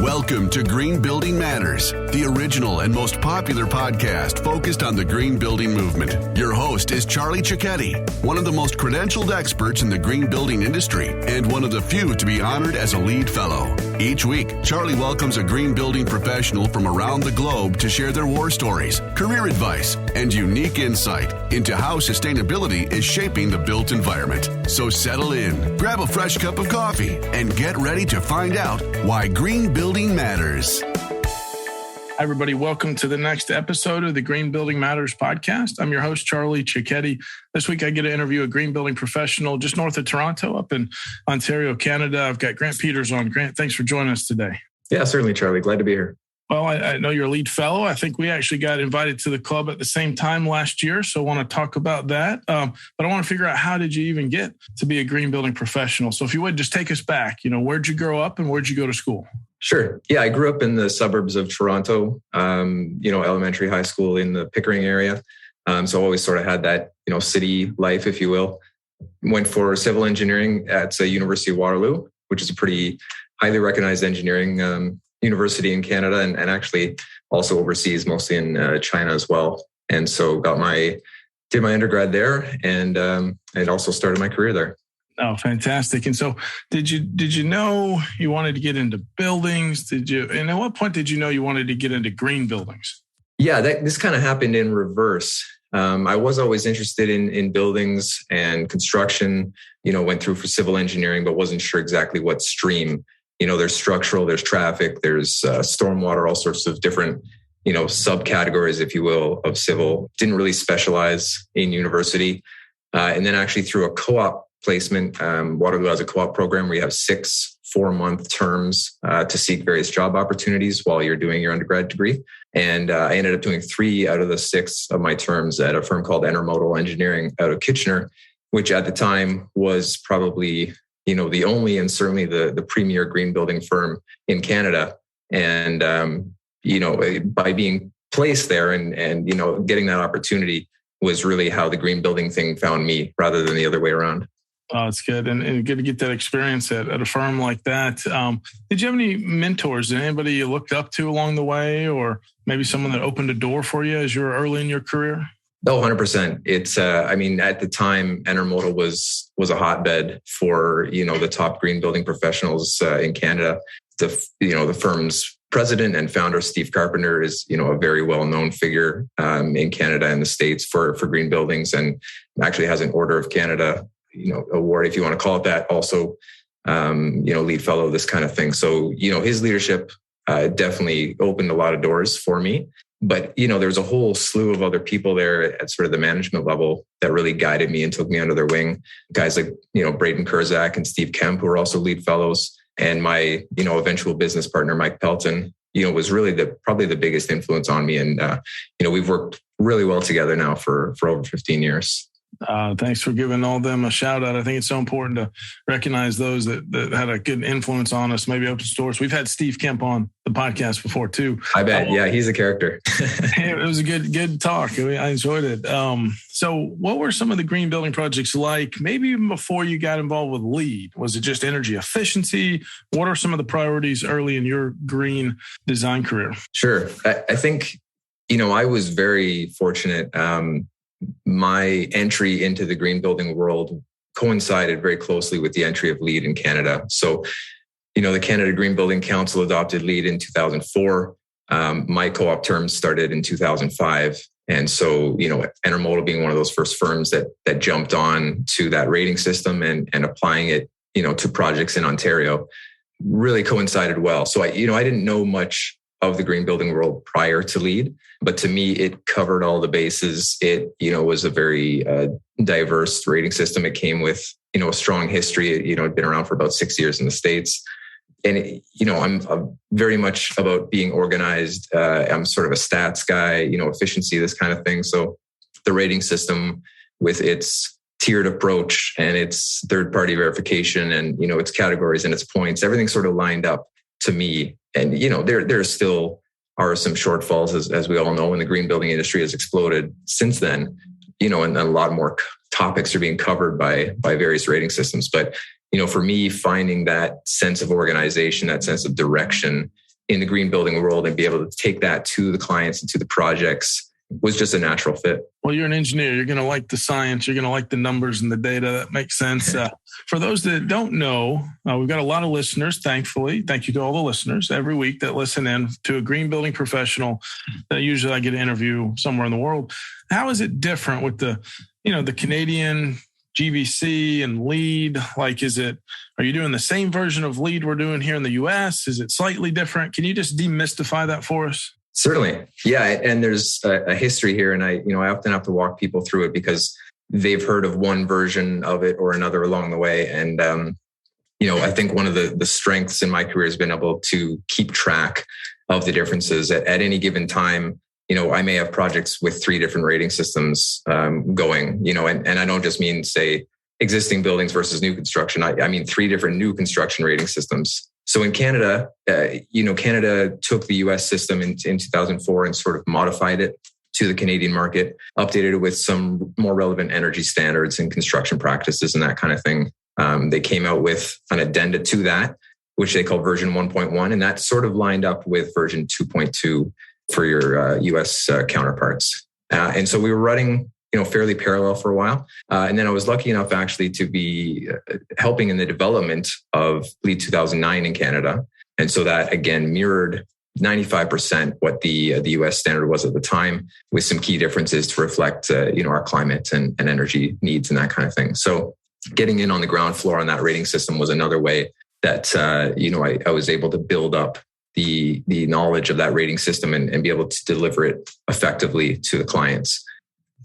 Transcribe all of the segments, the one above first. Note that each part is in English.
Welcome to Green Building Matters, the original and most popular podcast focused on the green building movement. Your host is Charlie Cicchetti, one of the most credentialed experts in the green building industry and one of the few to be honored as a LEED Fellow. Each week, Charlie welcomes a green building professional from around the globe to share their war stories, career advice, and unique insight into how sustainability is shaping the built environment. So settle in, grab a fresh cup of coffee, and get ready to find out why green building matters. Hi, everybody. Welcome to the next episode of the Green Building Matters podcast. I'm your host, Charlie Cicchetti. This week, I get to interview a green building professional just north of Toronto up in Ontario, Canada. I've got Grant Peters on. Grant, thanks for joining us today. Yeah, certainly, Charlie. Glad to be here. Well, I know you're a LEED Fellow. I think we actually got invited to the club at the same time last year, so I want to talk about that. But I want to figure out, how did you even get to be a green building professional? So if you would, just take us back. Where'd you grow up and where'd you go to school? Sure. Yeah, I grew up in the suburbs of Toronto, elementary, high school in the Pickering area. So I always sort of had that, city life, if you will. Went for civil engineering at the University of Waterloo, which is a pretty highly recognized engineering university in Canada, and actually also overseas, mostly in China as well. And so did my undergrad there and also started my career there. Oh, fantastic. And so did you know you wanted to get into buildings? And at what point did you know you wanted to get into green buildings? Yeah, this kind of happened in reverse. I was always interested in buildings and construction, went through for civil engineering, but wasn't sure exactly what stream. There's structural, there's traffic, there's stormwater, all sorts of different, subcategories, if you will, of civil. Didn't really specialize in university. And then actually through a co-op placement, Waterloo has a co-op program where you have 6 4-month terms to seek various job opportunities while you're doing your undergrad degree. And I ended up doing 3 out of the 6 of my terms at a firm called Intermodal Engineering out of Kitchener, which at the time was probably the only and certainly the premier green building firm in Canada. And, by being placed there and getting that opportunity was really how the green building thing found me rather than the other way around. Oh, it's good. And good to get that experience at a firm like that. Did you have any mentors? Did anybody you looked up to along the way, or maybe someone that opened a door for you as you were early in your career? Oh, 100%. It's, at the time, Intermodal was a hotbed for, the top green building professionals in Canada. The firm's president and founder, Steve Carpenter, is, a very well-known figure in Canada and the States for green buildings, and actually has an Order of Canada, award, if you want to call it that. Also, LEED Fellow, this kind of thing. So, his leadership definitely opened a lot of doors for me. But, there's a whole slew of other people there at sort of the management level that really guided me and took me under their wing. Guys like, Braden Kurzak and Steve Kemp, who are also LEED Fellows. And my, eventual business partner, Mike Pelton, was really probably the biggest influence on me. And, we've worked really well together now for over 15 years. Thanks for giving all them a shout out. I think it's so important to recognize those that had a good influence on us, maybe open doors. We've had Steve Kemp on the podcast before too. I bet. Yeah, he's a character. It was a good talk. I enjoyed it. So what were some of the green building projects like, maybe even before you got involved with LEED? Was it just energy efficiency? What are some of the priorities early in your green design career? Sure. I think, I was very fortunate. My entry into the green building world coincided very closely with the entry of LEED in Canada. So, the Canada Green Building Council adopted LEED in 2004. My co-op terms started in 2005. And so, Intermodal being one of those first firms that jumped on to that rating system and applying it, to projects in Ontario really coincided well. So I didn't know much of the green building world prior to LEED, but to me, it covered all the bases. It, was a very diverse rating system. It came with, a strong history. It'd been around for about 6 years in the States. And, I'm very much about being organized. I'm sort of a stats guy, efficiency, this kind of thing. So the rating system with its tiered approach and its third-party verification and, its categories and its points, everything sort of lined up to me. And, there still are some shortfalls, as we all know, and the green building industry has exploded since then, and a lot more topics are being covered by various rating systems. But, for me, finding that sense of organization, that sense of direction, in the green building world and be able to take that to the clients and to the projects was just a natural fit. Well, you're an engineer. You're going to like the science. You're going to like the numbers and the data. That makes sense. For those that don't know, we've got a lot of listeners, thankfully. Thank you to all the listeners every week that listen in to a green building professional that usually I get to interview somewhere in the world. How is it different with the Canadian CaGBC and LEED? Like, are you doing the same version of LEED we're doing here in the US? Is it slightly different? Can you just demystify that for us? Certainly. Yeah. And there's a history here. And I often have to walk people through it because they've heard of one version of it or another along the way. And, I think one of the strengths in my career has been able to keep track of the differences at any given time. I may have projects with 3 different rating systems going, and I don't just mean, say, existing buildings versus new construction. I mean 3 different new construction rating systems. So in Canada, Canada took the US system in 2004 and sort of modified it to the Canadian market, updated it with some more relevant energy standards and construction practices and that kind of thing. They came out with an addenda to that, which they call version 1.1. And that sort of lined up with version 2.2 for your US counterparts. And so we were running fairly parallel for a while. And then I was lucky enough actually to be helping in the development of LEED 2009 in Canada. And so that again mirrored 95% what the US standard was at the time, with some key differences to reflect our climate and energy needs and that kind of thing. So getting in on the ground floor on that rating system was another way that I was able to build up the knowledge of that rating system and be able to deliver it effectively to the clients.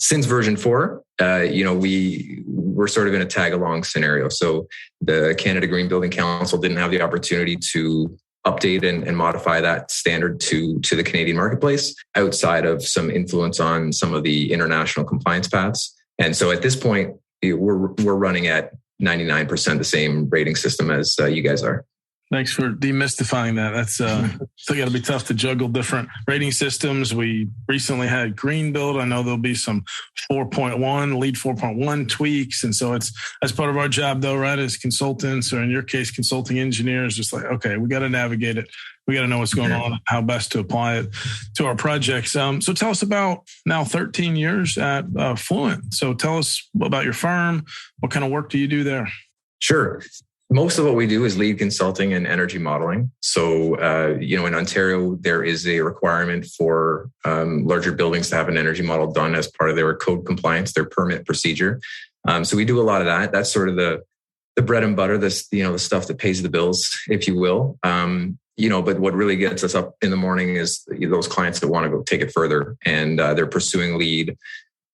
Since version 4, we were sort of in a tag along scenario. So the Canada Green Building Council didn't have the opportunity to update and modify that standard to the Canadian marketplace outside of some influence on some of the international compliance paths. And so at this point, we're running at 99% the same rating system as you guys are. Thanks for demystifying that. That's still got to be tough to juggle different rating systems. We recently had Green Build. I know there'll be some 4.1, LEED 4.1 tweaks. And so that's part of our job though, right? As consultants, or in your case, consulting engineers, just like, okay, we got to navigate it. We got to know what's going on, how best to apply it to our projects. So tell us about now 13 years at Fluent. So tell us about your firm. What kind of work do you do there? Sure. Most of what we do is LEED consulting and energy modeling. So, in Ontario, there is a requirement for larger buildings to have an energy model done as part of their code compliance, their permit procedure. So we do a lot of that. That's sort of the bread and butter, the stuff that pays the bills, if you will. But what really gets us up in the morning is those clients that want to go take it further, and they're pursuing LEED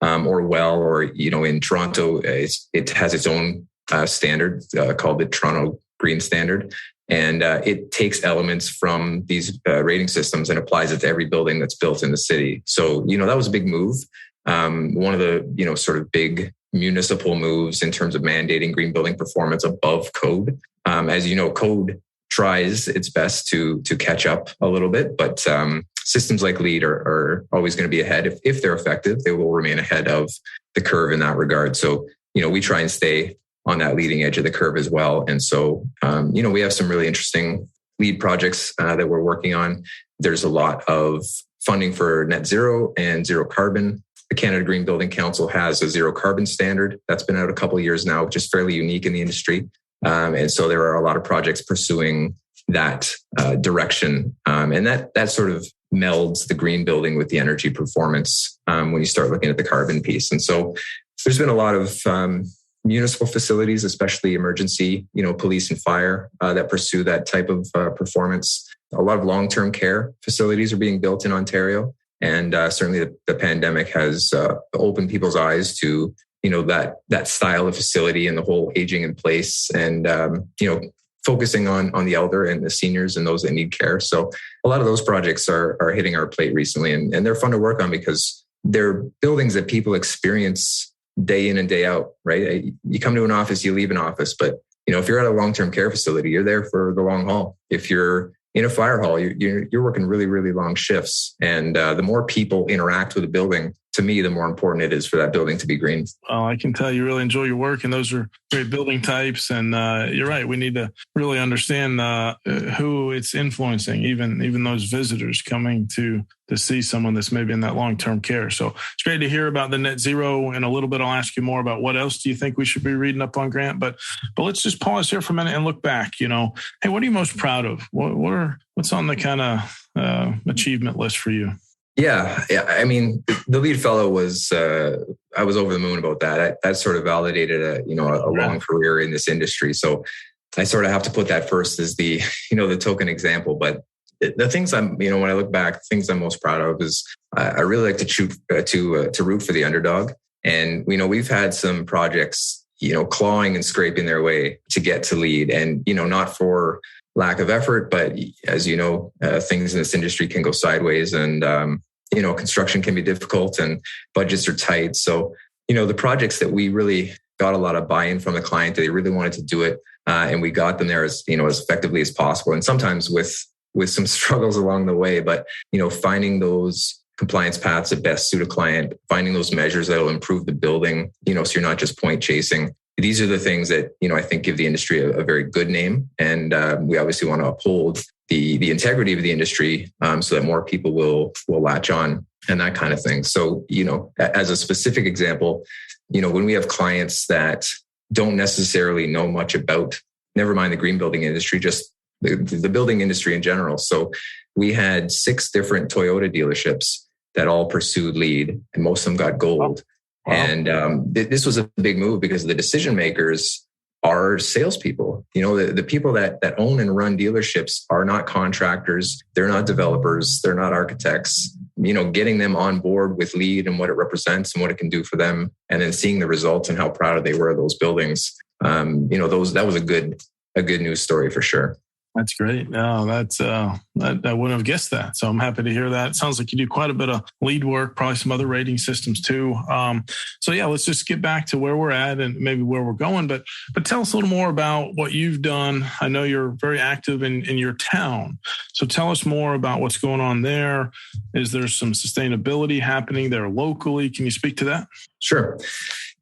or WELL, or in Toronto, it has its own standard called the Toronto Green Standard. And it takes elements from these rating systems and applies it to every building that's built in the city. So, that was a big move. One of the, sort of big municipal moves in terms of mandating green building performance above code. As you know, code tries its best to catch up a little bit, but systems like LEED are always going to be ahead. If they're effective, they will remain ahead of the curve in that regard. So, we try and stay on that leading edge of the curve as well. And so, we have some really interesting LEED projects that we're working on. There's a lot of funding for net zero and zero carbon. The Canada Green Building Council has a zero carbon standard that's been out a couple of years now, which is fairly unique in the industry. And so there are a lot of projects pursuing that direction. And that sort of melds the green building with the energy performance when you start looking at the carbon piece. And so there's been a lot of municipal facilities, especially emergency, police and fire that pursue that type of performance. A lot of long-term care facilities are being built in Ontario. And certainly the pandemic has opened people's eyes to, that style of facility and the whole aging in place and, focusing on the elder and the seniors and those that need care. So a lot of those projects are hitting our plate recently, and they're fun to work on because they're buildings that people experience day in and day out, right? You come to an office, you leave an office, but if you're at a long-term care facility, you're there for the long haul. If you're in a fire hall, you're working really, really long shifts. And the more people interact with the building, to me, the more important it is for that building to be green. Well, I can tell you really enjoy your work, and those are great building types. And you're right. We need to really understand who it's influencing, even those visitors coming to see someone that's maybe in that long-term care. So it's great to hear about the net zero. In a little bit, I'll ask you more about what else do you think we should be reading up on, Grant. But let's just pause here for a minute and look back. Hey, what are you most proud of? What's on the kind of achievement list for you? Yeah. I mean, the LEED fellow was, I was over the moon about that. That sort of validated a long career in this industry. So I sort of have to put that first as the token example. But the things when I look back, things I'm most proud of is I really like to root for the underdog. And, we've had some projects, clawing and scraping their way to get to LEED, and, not for lack of effort, but as you know, things in this industry can go sideways, and, construction can be difficult and budgets are tight. So, the projects that we really got a lot of buy-in from the client, they really wanted to do it. And we got them there as effectively as possible. And sometimes with some struggles along the way, but, finding those compliance paths that best suit a client, finding those measures that will improve the building, so you're not just point chasing. These are the things that, I think give the industry a very good name. And we obviously want to uphold the integrity of the industry so that more people will latch on and that kind of thing. So, as a specific example, when we have clients that don't necessarily know much about, never mind the green building industry, just the building industry in general. So we had 6 different Toyota dealerships that all pursued LEED, and most of them got gold. Wow. And this was a big move because the decision makers are salespeople. The people that own and run dealerships are not contractors. They're not developers. They're not architects. Getting them on board with LEED and what it represents and what it can do for them, and then seeing the results and how proud they were of those buildings. That was a good news story for sure. That's great. No, that's I wouldn't have guessed that. So I'm happy to hear that. It sounds like you do quite a bit of LEED work, probably some other rating systems too. So yeah, let's just get back to where we're at and maybe where we're going. But tell us a little more about what you've done. I know you're very active in your town. So tell us more about what's going on there. Is there some sustainability happening there locally? Can you speak to that? Sure.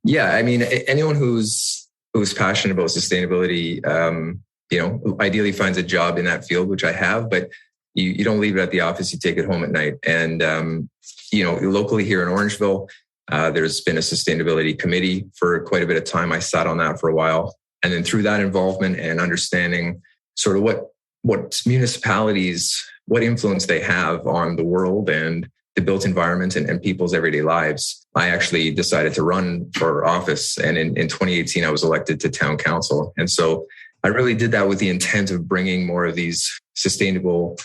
Yeah. I mean, anyone who's passionate about sustainability, ideally finds a job in that field, which I have, but you don't leave it at the office, you take it home at night. And, locally here in Orangeville, there's been a sustainability committee for quite a bit of time. I sat on that for a while. And then through that involvement and understanding sort of what municipalities, what influence they have on the world and the built environment and people's everyday lives, I actually decided to run for office. And in 2018, I was elected to town council. And so I really did that with the intent of bringing more of these sustainable,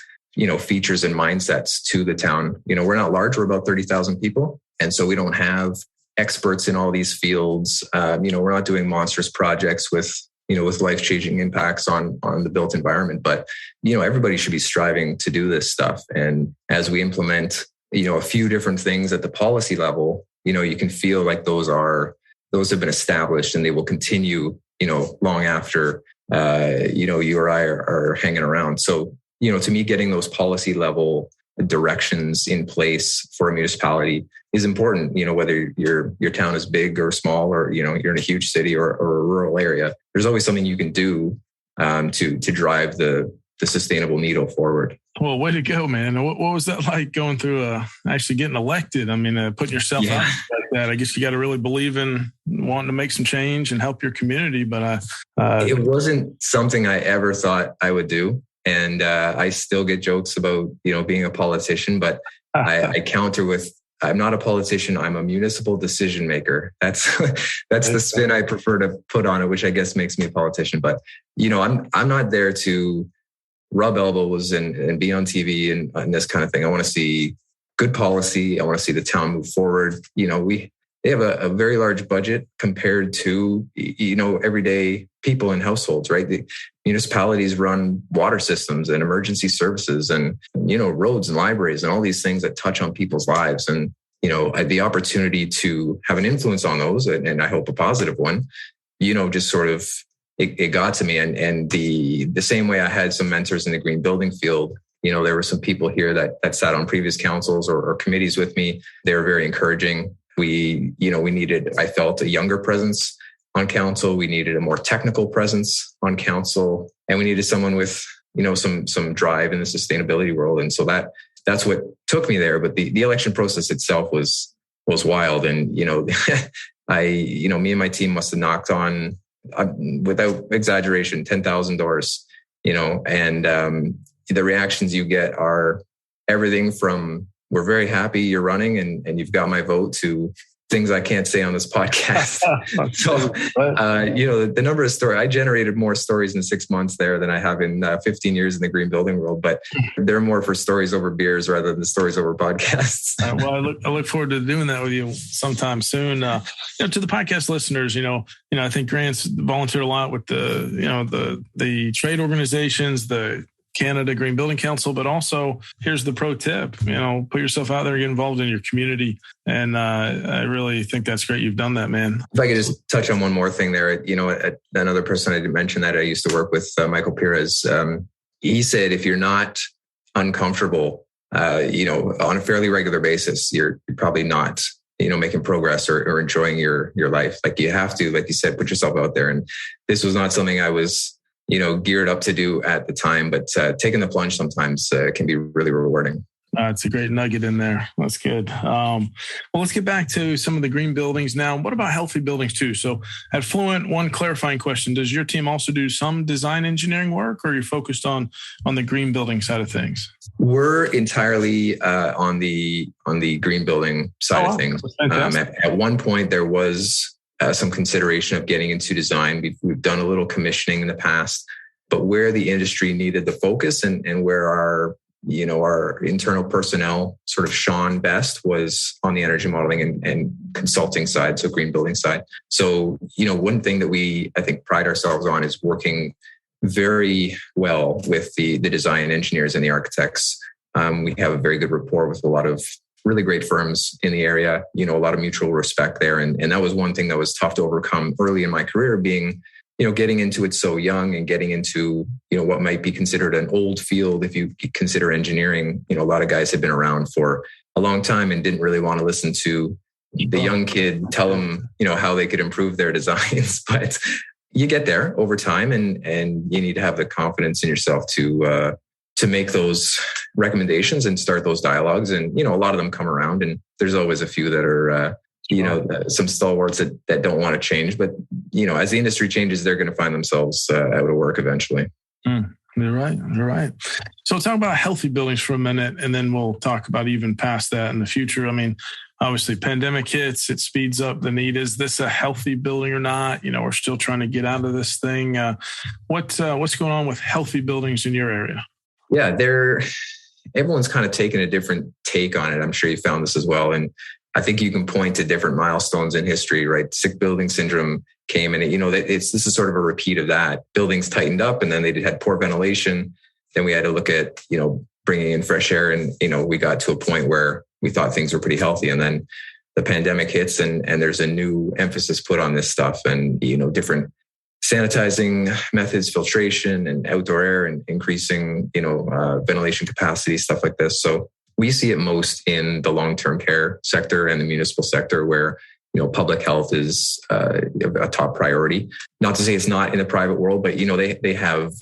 features and mindsets to the town. We're not large. We're about 30,000 people. And so we don't have experts in all these fields. We're not doing monstrous projects with life-changing impacts on the built environment. But, everybody should be striving to do this stuff. And as we implement, a few different things at the policy level, you can feel like those have been established and they will continue, long after you or I are hanging around. So, to me, getting those policy level directions in place for a municipality is important. Whether your town is big or small, or, you're in a huge city or a rural area, there's always something you can do to drive the sustainable needle forward. Well, way to go, man. What was that like going through actually getting elected? I mean, putting yourself out like that. I guess you got to really believe in wanting to make some change and help your community. But it wasn't something I ever thought I would do. And I still get jokes about, being a politician, but I counter with, I'm not a politician. I'm a municipal decision maker. That's the spin I prefer to put on it, which I guess makes me a politician. But, I'm not there to rub elbows and be on TV and this kind of thing. I want to see good policy. I want to see the town move forward. They have a very large budget compared to, everyday people and households, right? The municipalities run water systems and emergency services and, roads and libraries and all these things that touch on people's lives. And, the opportunity to have an influence on those, and I hope a positive one, just sort of, it got to me. And the same way I had some mentors in the green building field, There were some people here that sat on previous councils or committees with me. They were very encouraging. We needed, I felt, a younger presence on council. We needed a more technical presence on council, and we needed someone with, some drive in the sustainability world. And so that's what took me there. But the election process itself was wild. And, me and my team must have knocked on, without exaggeration, 10,000 doors, and the reactions you get are everything from, we're very happy you're running and you've got my vote, to things I can't say on this podcast. So, the number of stories, I generated more stories in 6 months there than I have in 15 years in the green building world, but they're more for stories over beers rather than stories over podcasts. Well, I look forward to doing that with you sometime soon. To the podcast listeners, I think Grant's volunteered a lot with the trade organizations, the Canada Green Building Council, but also here's the pro tip, put yourself out there, get involved in your community. And I really think that's great. You've done that, man. If I could just touch on one more thing there, another person I didn't mention that I used to work with, Michael Pires, he said, if you're not uncomfortable, on a fairly regular basis, you're probably not, making progress or enjoying your life. Like you have to, like you said, put yourself out there. And this was not something I was geared up to do at the time, but taking the plunge sometimes can be really rewarding. It's a great nugget in there. That's good. Well, let's get back to some of the green buildings now. What about healthy buildings too? So at Fluent, one clarifying question, does your team also do some design engineering work, or are you focused on the green building side of things? We're entirely on the green building side of things. At one point, there was some consideration of getting into design. We've done a little commissioning in the past, but where the industry needed the focus and where our internal personnel sort of shone best was on the energy modeling and consulting side, so green building side. So, one thing that we, I think, pride ourselves on is working very well with the design engineers and the architects. We have a very good rapport with a lot of really great firms in the area, a lot of mutual respect there. And that was one thing that was tough to overcome early in my career, being, getting into it so young and getting into, what might be considered an old field. If you consider engineering, a lot of guys had been around for a long time and didn't really want to listen to the young kid tell them, how they could improve their designs. But you get there over time and you need to have the confidence in yourself to make those recommendations and start those dialogues. And, a lot of them come around, and there's always a few that are, some stalwarts that don't want to change. But, as the industry changes, they're going to find themselves out of work eventually. You're right. So talk about healthy buildings for a minute, and then we'll talk about even past that in the future. I mean, obviously pandemic hits, it speeds up the need. Is this a healthy building or not? We're still trying to get out of this thing. What's going on with healthy buildings in your area? Yeah, everyone's kind of taken a different take on it. I'm sure you found this as well. And I think you can point to different milestones in history, right? Sick building syndrome came, and this is sort of a repeat of that. Buildings tightened up, and then they had poor ventilation. Then we had to look at, bringing in fresh air, and, we got to a point where we thought things were pretty healthy. And then the pandemic hits, and there's a new emphasis put on this stuff, and, different sanitizing methods, filtration and outdoor air, and increasing, ventilation capacity, stuff like this. So we see it most in the long-term care sector and the municipal sector, where, public health is a top priority. Not to say it's not in the private world, but, they have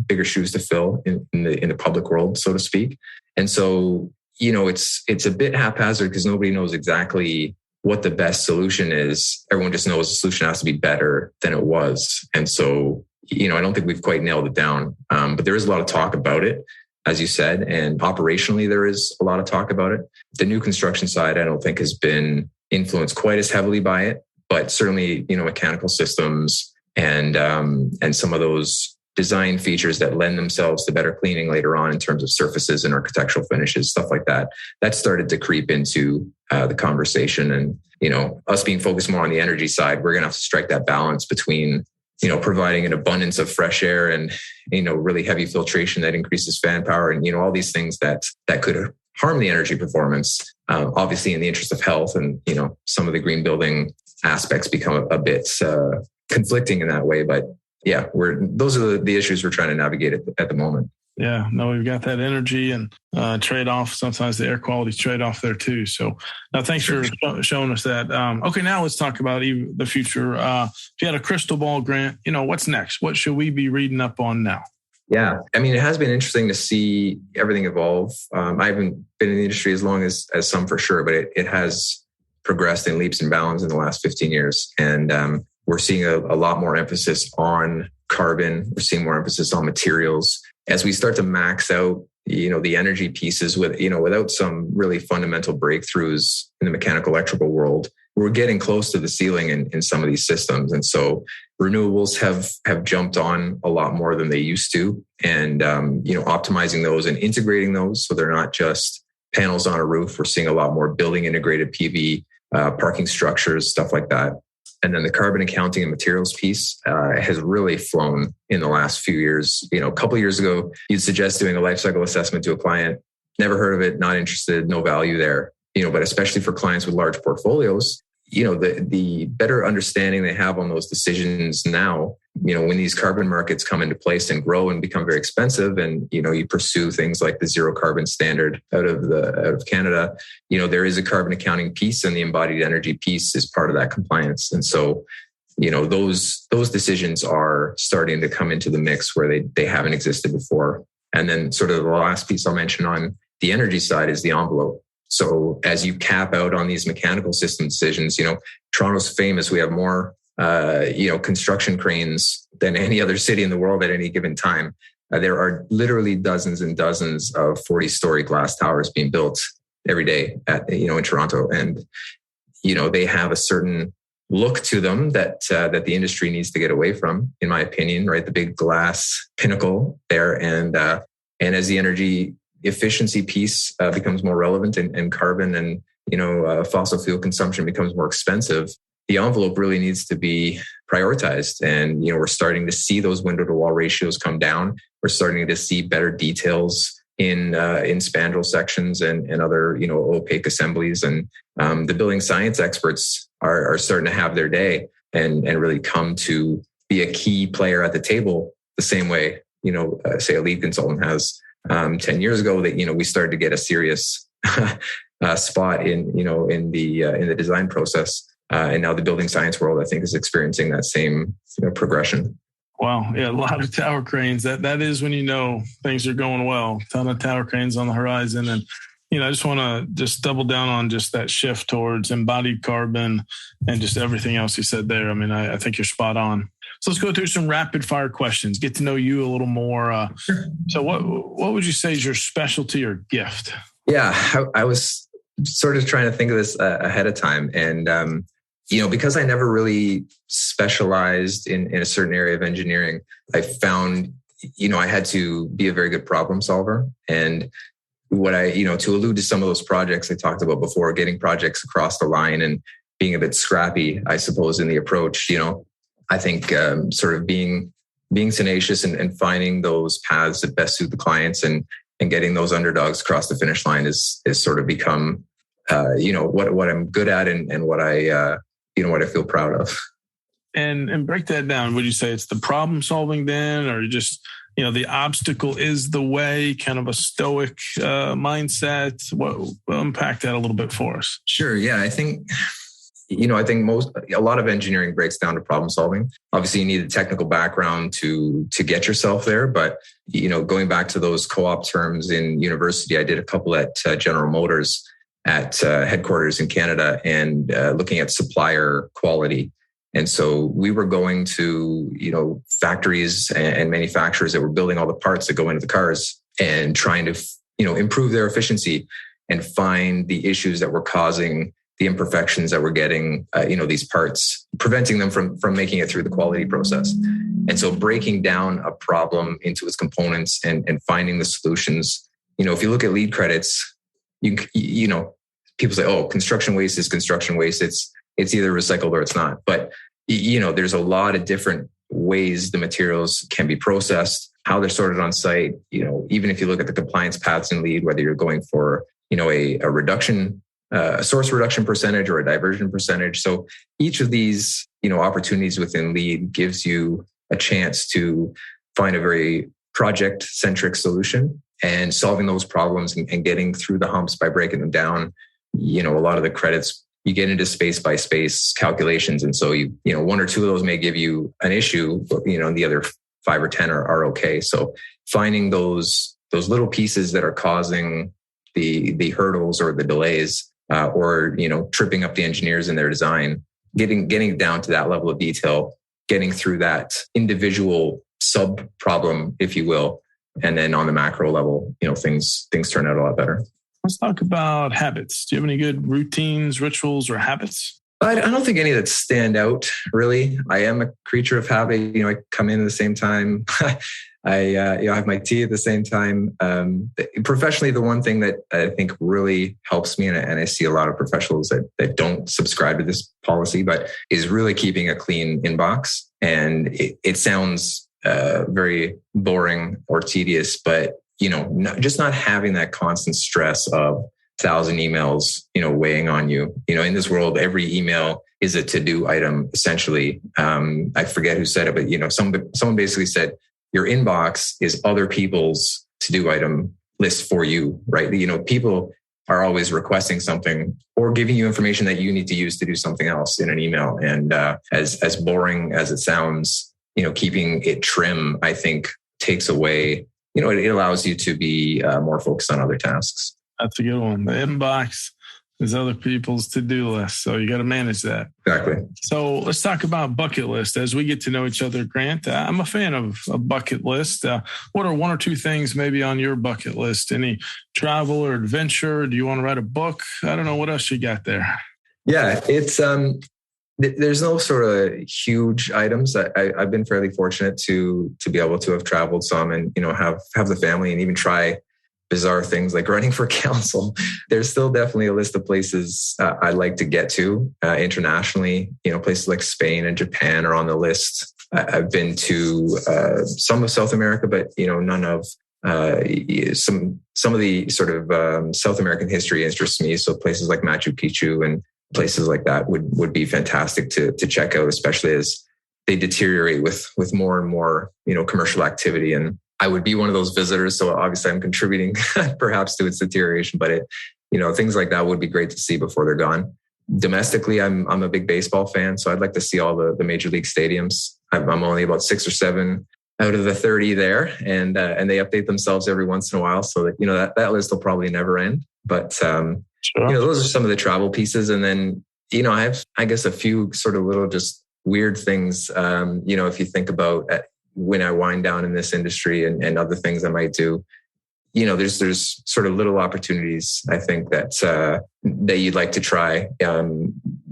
bigger shoes to fill in the public world, so to speak. And so, it's a bit haphazard because nobody knows exactly what the best solution is. Everyone just knows the solution has to be better than it was. And so, I don't think we've quite nailed it down. But there is a lot of talk about it, as you said, and operationally, there is a lot of talk about it. The new construction side, I don't think has been influenced quite as heavily by it, but certainly, mechanical systems and some of those design features that lend themselves to better cleaning later on in terms of surfaces and architectural finishes, stuff like that. That started to creep into the conversation. And, us being focused more on the energy side, we're going to have to strike that balance between, providing an abundance of fresh air and, really heavy filtration that increases fan power and, all these things that could harm the energy performance, obviously in the interest of health. And, some of the green building aspects become a bit conflicting in that way. But yeah, those are the issues we're trying to navigate at the moment. Yeah, no, we've got that energy and trade-off. Sometimes the air quality trade-off there too. So thanks for showing us that. Okay, now let's talk about the future. If you had a crystal ball, Grant, what's next? What should we be reading up on now? Yeah, I mean, it has been interesting to see everything evolve. I haven't been in the industry as long as some for sure, but it has progressed in leaps and bounds in the last 15 years. And we're seeing a lot more emphasis on carbon. We're seeing more emphasis on materials. As we start to max out, the energy pieces without some really fundamental breakthroughs in the mechanical electrical world, we're getting close to the ceiling in some of these systems. And so renewables have jumped on a lot more than they used to. And, optimizing those and integrating those so they're not just panels on a roof. We're seeing a lot more building integrated PV, parking structures, stuff like that. And then the carbon accounting and materials piece has really flown in the last few years. A couple of years ago, you'd suggest doing a life cycle assessment to a client. Never heard of it, not interested, no value there. But especially for clients with large portfolios, the better understanding they have on those decisions now, when these carbon markets come into place and grow and become very expensive, and you pursue things like the zero carbon standard out of Canada, there is a carbon accounting piece, and the embodied energy piece is part of that compliance. And so those decisions are starting to come into the mix where they haven't existed before. And then sort of the last piece I'll mention on the energy side is the envelope. So as you cap out on these mechanical system decisions, Toronto's famous. We have more, construction cranes than any other city in the world at any given time. There are literally dozens and dozens of 40-story glass towers being built every day in Toronto. And, they have a certain look to them that the industry needs to get away from, in my opinion, right? The big glass pinnacle there. And as the energy efficiency piece becomes more relevant and carbon and, fossil fuel consumption becomes more expensive, the envelope really needs to be prioritized. And, we're starting to see those window to wall ratios come down. We're starting to see better details in spandrel sections and other, opaque assemblies. And the building science experts are starting to have their day and really come to be a key player at the table the same way, say a LEED consultant has 10 years ago, that, we started to get a serious spot in the design process. And now the building science world, I think, is experiencing that same progression. Wow. Yeah. A lot of tower cranes. That is when things are going well. A ton of tower cranes on the horizon. And, I just want to double down on just that shift towards embodied carbon and just everything else you said there. I mean, I think you're spot on. So let's go through some rapid fire questions, get to know you a little more. Sure. So what would you say is your specialty or gift? Yeah, I was sort of trying to think of this ahead of time. And, because I never really specialized in a certain area of engineering, I found, I had to be a very good problem solver. And what to allude to some of those projects I talked about before, getting projects across the line and being a bit scrappy, I suppose, in the approach, I think sort of being tenacious and finding those paths that best suit the clients and getting those underdogs across the finish line is sort of become, what I'm good at and what I feel proud of. And break that down. Would you say it's the problem solving then, or just, the obstacle is the way, kind of a stoic mindset? Unpack that a little bit for us. Sure. Yeah. I think a lot of engineering breaks down to problem solving. Obviously, you need a technical background to get yourself there. But, going back to those co-op terms in university, I did a couple at General Motors at headquarters in Canada and looking at supplier quality. And so we were going to, factories and manufacturers that were building all the parts that go into the cars and trying to, improve their efficiency and find the issues that were causing the imperfections that we're getting, these parts, preventing them from making it through the quality process. And so breaking down a problem into its components and finding the solutions. If you look at LEED credits, people say, oh, construction waste is construction waste. It's either recycled or it's not. But, there's a lot of different ways the materials can be processed, how they're sorted on site. Even if you look at the compliance paths in LEED, whether you're going for, a reduction, a source reduction percentage or a diversion percentage. So each of these, opportunities within LEED gives you a chance to find a very project-centric solution and solving those problems and getting through the humps by breaking them down. A lot of the credits, you get into space by space calculations. And so one or two of those may give you an issue, but the other 5 or 10 are okay. So finding those little pieces that are causing the hurdles or the delays, or tripping up the engineers in their design, getting down to that level of detail, getting through that individual sub problem, if you will, and then on the macro level, things turn out a lot better. Let's talk about habits. Do you have any good routines, rituals, or habits? I don't think any that stand out, really. I am a creature of habit. I come in at the same time. I have my tea at the same time. Professionally, the one thing that I think really helps me, and I see a lot of professionals that don't subscribe to this policy, but is really keeping a clean inbox. And it sounds very boring or tedious, but just not having that constant stress of 1,000 emails, weighing on you. In this world, every email is a to-do item, essentially. I forget who said it, but someone basically said, your inbox is other people's to-do item list for you, right? People are always requesting something or giving you information that you need to use to do something else in an email. And as boring as it sounds, keeping it trim, I think takes away, it allows you to be more focused on other tasks. That's a good one. The inbox is other people's to-do list. So you got to manage that. Exactly. So let's talk about bucket list. As we get to know each other, Grant, I'm a fan of a bucket list. What are 1 or 2 things maybe on your bucket list? Any travel or adventure? Do you want to write a book? I don't know. What else you got there? Yeah, it's there's no sort of huge items. I've been fairly fortunate to be able to have traveled some and, have the family and even try bizarre things like running for council. There's still definitely a list of places I'd like to get to internationally. Places like Spain and Japan are on the list. I've been to some of South America, but none of some of the sort of South American history interests me. So places like Machu Picchu and places like that would be fantastic to check out, especially as they deteriorate with more and more commercial activity. And I would be one of those visitors. So obviously I'm contributing perhaps to its deterioration, but things like that would be great to see before they're gone. Domestically, I'm a big baseball fan. So I'd like to see all the major league stadiums. I'm only about 6 or 7 out of the 30 there. And they update themselves every once in a while. So that, that list will probably never end. But, sure. Those are some of the travel pieces. And then, I have, I guess, a few sort of little just weird things, if you think about when I wind down in this industry and other things I might do, there's sort of little opportunities, I think that you'd like to try.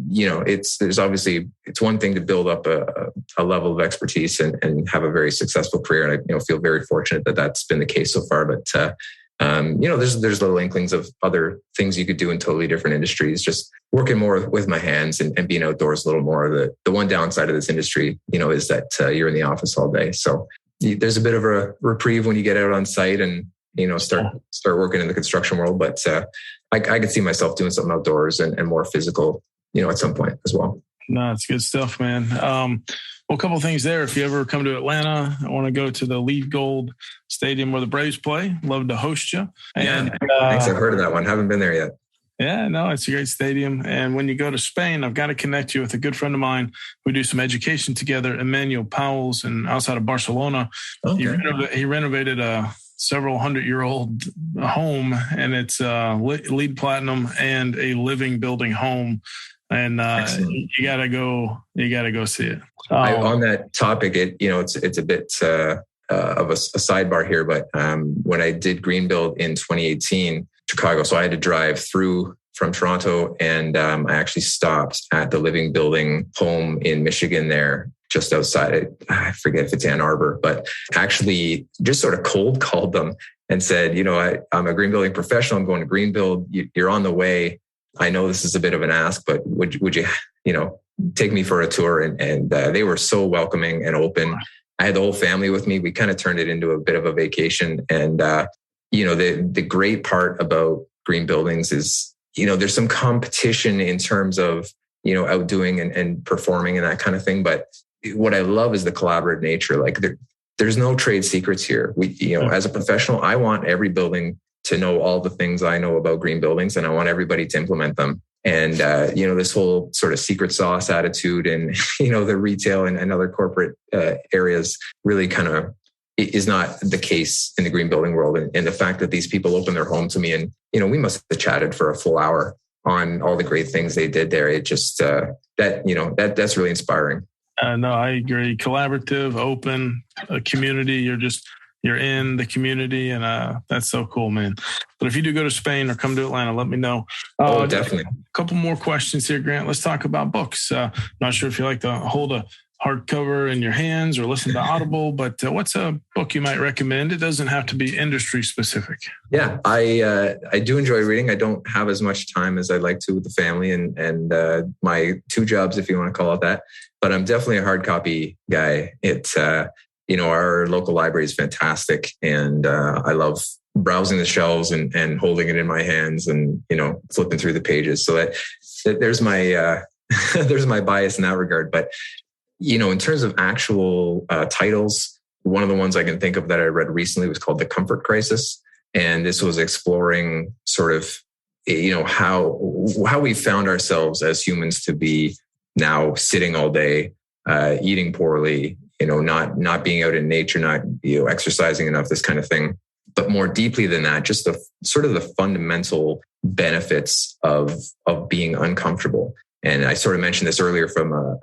It's one thing to build up a level of expertise and have a very successful career. And I feel very fortunate that that's been the case so far. But there's little inklings of other things you could do in totally different industries, just working more with my hands and being outdoors a little more. The one downside of this industry, is that you're in the office all day. So there's a bit of a reprieve when you get out on site and, start working in the construction world. But I could see myself doing something outdoors and more physical, at some point as well. No, it's good stuff, man. Well, a couple of things there. If you ever come to Atlanta, I want to go to the LEED Gold Stadium where the Braves play. Love to host you. And, thanks. I've heard of that one. Haven't been there yet. Yeah, no, it's a great stadium. And when you go to Spain, I've got to connect you with a good friend of mine. We do some education together, Emmanuel Powell's, and outside of Barcelona. Okay. He renovated a several 100-year-old home, and it's LEED Platinum and a living building home. And you gotta go see it. On that topic, it's a bit of a sidebar here, but when I did Green Build in 2018, Chicago, so I had to drive through from Toronto, and I actually stopped at the living building home in Michigan there, just outside. I forget if it's Ann Arbor, but actually just sort of cold called them and said, I'm a green building professional. I'm going to Green Build. You're on the way. I know this is a bit of an ask, but would you, take me for a tour? And they were so welcoming and open. I had the whole family with me. We kind of turned it into a bit of a vacation. And, the great part about green buildings is, there's some competition in terms of, outdoing and performing and that kind of thing. But what I love is the collaborative nature. Like there's no trade secrets here. As a professional, I want every building to know all the things I know about green buildings, and I want everybody to implement them. And, this whole sort of secret sauce attitude and, the retail and other corporate areas really kind of is not the case in the green building world. And the fact that these people opened their home to me and, we must have chatted for a full hour on all the great things they did there. It just, that's really inspiring. No, I agree. Collaborative, open, community. You're in the community, and that's so cool, man. But if you do go to Spain or come to Atlanta, let me know. Definitely. A couple more questions here, Grant. Let's talk about books. Not sure if you like to hold a hardcover in your hands or listen to Audible, but what's a book you might recommend? It doesn't have to be industry specific. Yeah, I do enjoy reading. I don't have as much time as I'd like to with the family and my two jobs, if you want to call it that. But I'm definitely a hard copy guy. It's our local library is fantastic, and I love browsing the shelves and holding it in my hands and flipping through the pages. So that there's my there's my bias in that regard. But in terms of actual titles, one of the ones I can think of that I read recently was called The Comfort Crisis, and this was exploring sort of how we found ourselves as humans to be now sitting all day, eating poorly, not being out in nature, not exercising enough, this kind of thing. But more deeply than that, just the sort of the fundamental benefits of being uncomfortable. And I sort of mentioned this earlier from a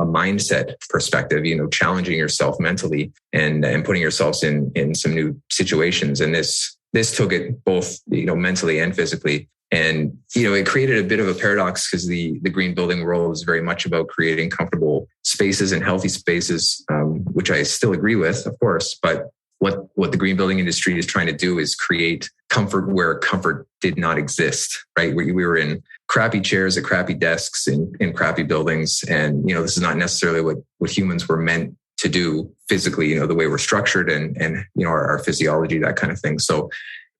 mindset perspective, challenging yourself mentally and putting yourselves in some new situations. And this took it both, mentally and physically. And, it created a bit of a paradox because the green building world is very much about creating comfortable spaces and healthy spaces, which I still agree with, of course. But what the green building industry is trying to do is create comfort where comfort did not exist, right? We were in crappy chairs at crappy desks in crappy buildings. And, this is not necessarily what humans were meant to do physically, the way we're structured and our physiology, that kind of thing. So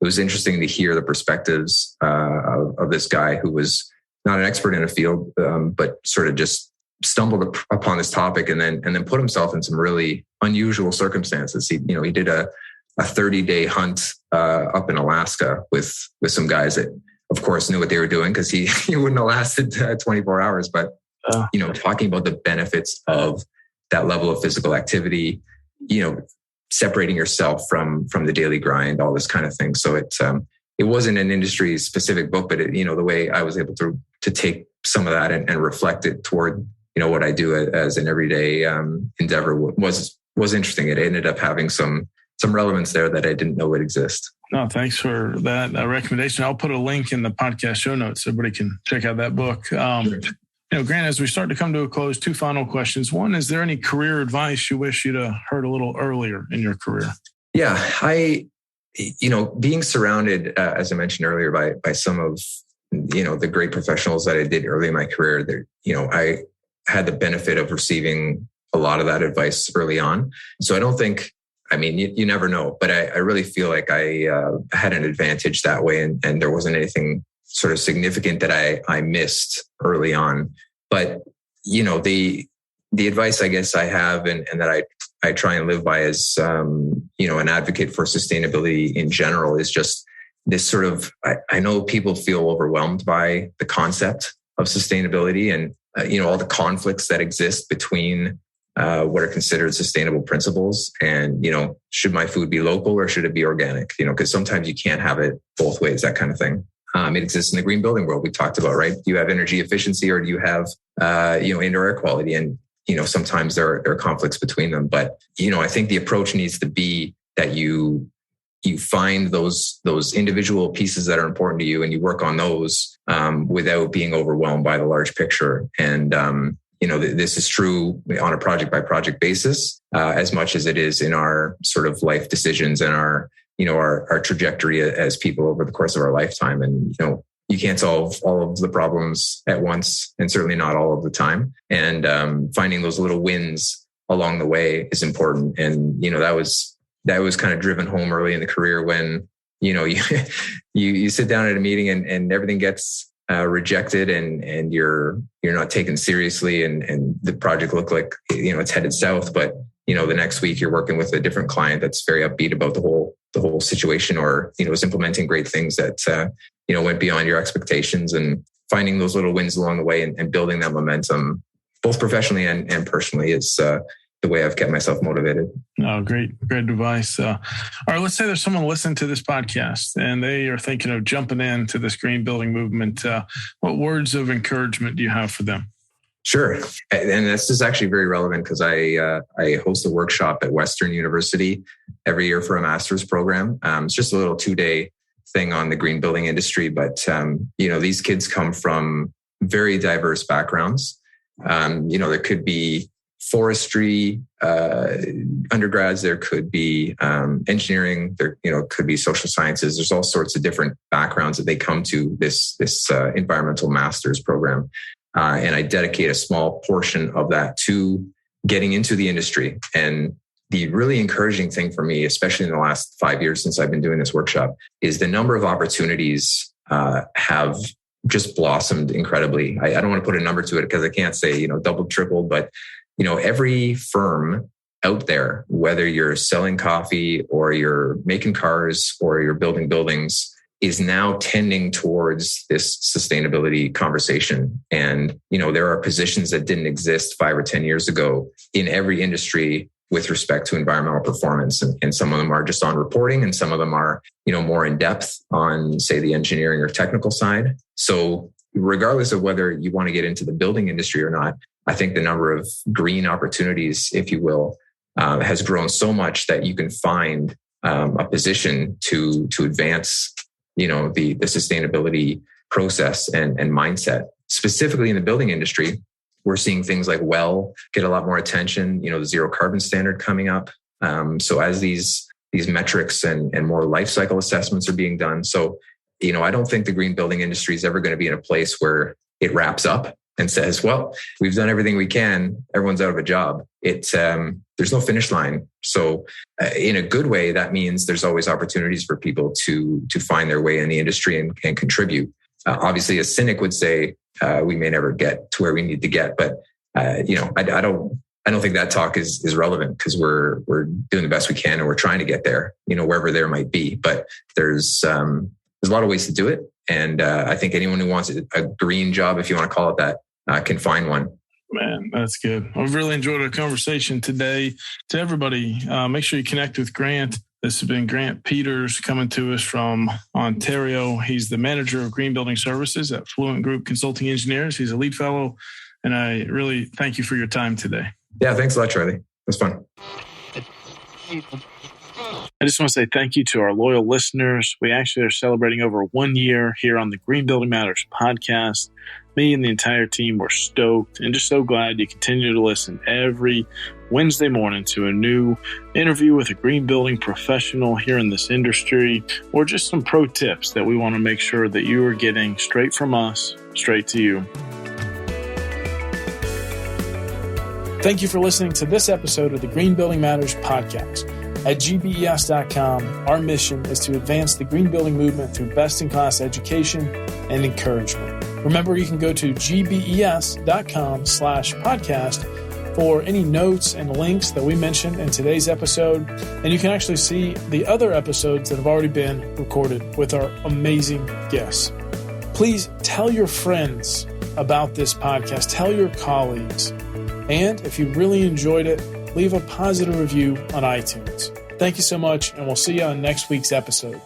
it was interesting to hear the perspectives of this guy who was not an expert in a field, but sort of just stumbled upon this topic and then put himself in some really unusual circumstances. He did a 30-day hunt up in Alaska with some guys that, of course, knew what they were doing because he wouldn't have lasted 24 hours. But talking about the benefits of that level of physical activity, separating yourself from the daily grind, all this kind of thing. So it wasn't an industry specific book, but the way I was able to take some of that and reflect it toward what I do as an everyday endeavor was interesting. It ended up having some relevance there that I didn't know would exist. No, thanks for that recommendation. I'll put a link in the podcast show notes so everybody can check out that book. Sure. Grant, as we start to come to a close, two final questions. One, is there any career advice you wish you'd have heard a little earlier in your career? Yeah, being surrounded, as I mentioned earlier, by some of, the great professionals that I did early in my career, I had the benefit of receiving a lot of that advice early on. So I don't think, you never know, but I really feel like I had an advantage that way. And there wasn't anything sort of significant that I missed early on. But, the advice I guess I have and that I try and live by as, an advocate for sustainability in general is just this sort of, I know people feel overwhelmed by the concept of sustainability and, all the conflicts that exist between what are considered sustainable principles and, should my food be local or should it be organic? Because sometimes you can't have it both ways, that kind of thing. It exists in the green building world we talked about, right? Do you have energy efficiency or do you have, indoor air quality? And, sometimes there are conflicts between them. But, I think the approach needs to be that you find those individual pieces that are important to you and you work on those without being overwhelmed by the large picture. And, this is true on a project by project basis, as much as it is in our sort of life decisions and our trajectory as people over the course of our lifetime. And, you can't solve all of the problems at once and certainly not all of the time. And finding those little wins along the way is important. And, that was kind of driven home early in the career when, you sit down at a meeting and everything gets rejected and you're not taken seriously and the project looked like, it's headed south, but the next week you're working with a different client that's very upbeat about the whole situation, or, is implementing great things that, went beyond your expectations, and finding those little wins along the way and building that momentum, both professionally and personally, is the way I've kept myself motivated. Oh, great advice. All right, let's say there's someone listening to this podcast and they are thinking of jumping into this green building movement. What words of encouragement do you have for them? Sure. And this is actually very relevant because I host a workshop at Western University every year for a master's program. It's just a little 2-day thing on the green building industry. But, these kids come from very diverse backgrounds. There could be forestry undergrads, there could be engineering, there could be social sciences. There's all sorts of different backgrounds that they come to this environmental master's program. And I dedicate a small portion of that to getting into the industry. And the really encouraging thing for me, especially in the last 5 years since I've been doing this workshop, is the number of opportunities have just blossomed incredibly. I don't want to put a number to it because I can't say, doubled, tripled, but, every firm out there, whether you're selling coffee or you're making cars or you're building buildings, is now tending towards this sustainability conversation. And, there are positions that didn't exist 5 or 10 years ago in every industry with respect to environmental performance. And some of them are just on reporting, and some of them are, more in depth on, say, the engineering or technical side. So regardless of whether you want to get into the building industry or not, I think the number of green opportunities, if you will, has grown so much that you can find a position to advance, the sustainability process and mindset. Specifically in the building industry, we're seeing things like WELL get a lot more attention. The zero carbon standard coming up. So as these metrics and more life cycle assessments are being done. So, I don't think the green building industry is ever going to be in a place where it wraps up and says, well, we've done everything we can, everyone's out of a job. There's no finish line. So in a good way, that means there's always opportunities for people to find their way in the industry and contribute. Obviously, a cynic would say we may never get to where we need to get, but I don't think that talk is relevant, because we're doing the best we can and we're trying to get there, wherever there might be. But there's a lot of ways to do it. And I think anyone who wants a green job, if you want to call it that, can find one. Man, that's good. I've really enjoyed our conversation today. To everybody, make sure you connect with Grant. This has been Grant Peters coming to us from Ontario. He's the manager of green building services at Fluent Group Consulting Engineers. He's a LEED fellow. And I really thank you for your time today. Yeah, thanks a lot, Charlie. It was fun. I just want to say thank you to our loyal listeners. We actually are celebrating over 1 year here on the Green Building Matters podcast. Me and the entire team were stoked and just so glad you continue to listen every Wednesday morning to a new interview with a green building professional here in this industry, or just some pro tips that we want to make sure that you are getting straight from us, straight to you. Thank you for listening to this episode of the Green Building Matters podcast. At GBES.com, our mission is to advance the green building movement through best-in-class education and encouragement. Remember, you can go to gbes.com/podcast for any notes and links that we mentioned in today's episode. And you can actually see the other episodes that have already been recorded with our amazing guests. Please tell your friends about this podcast. Tell your colleagues. And if you really enjoyed it, leave a positive review on iTunes. Thank you so much, and we'll see you on next week's episode.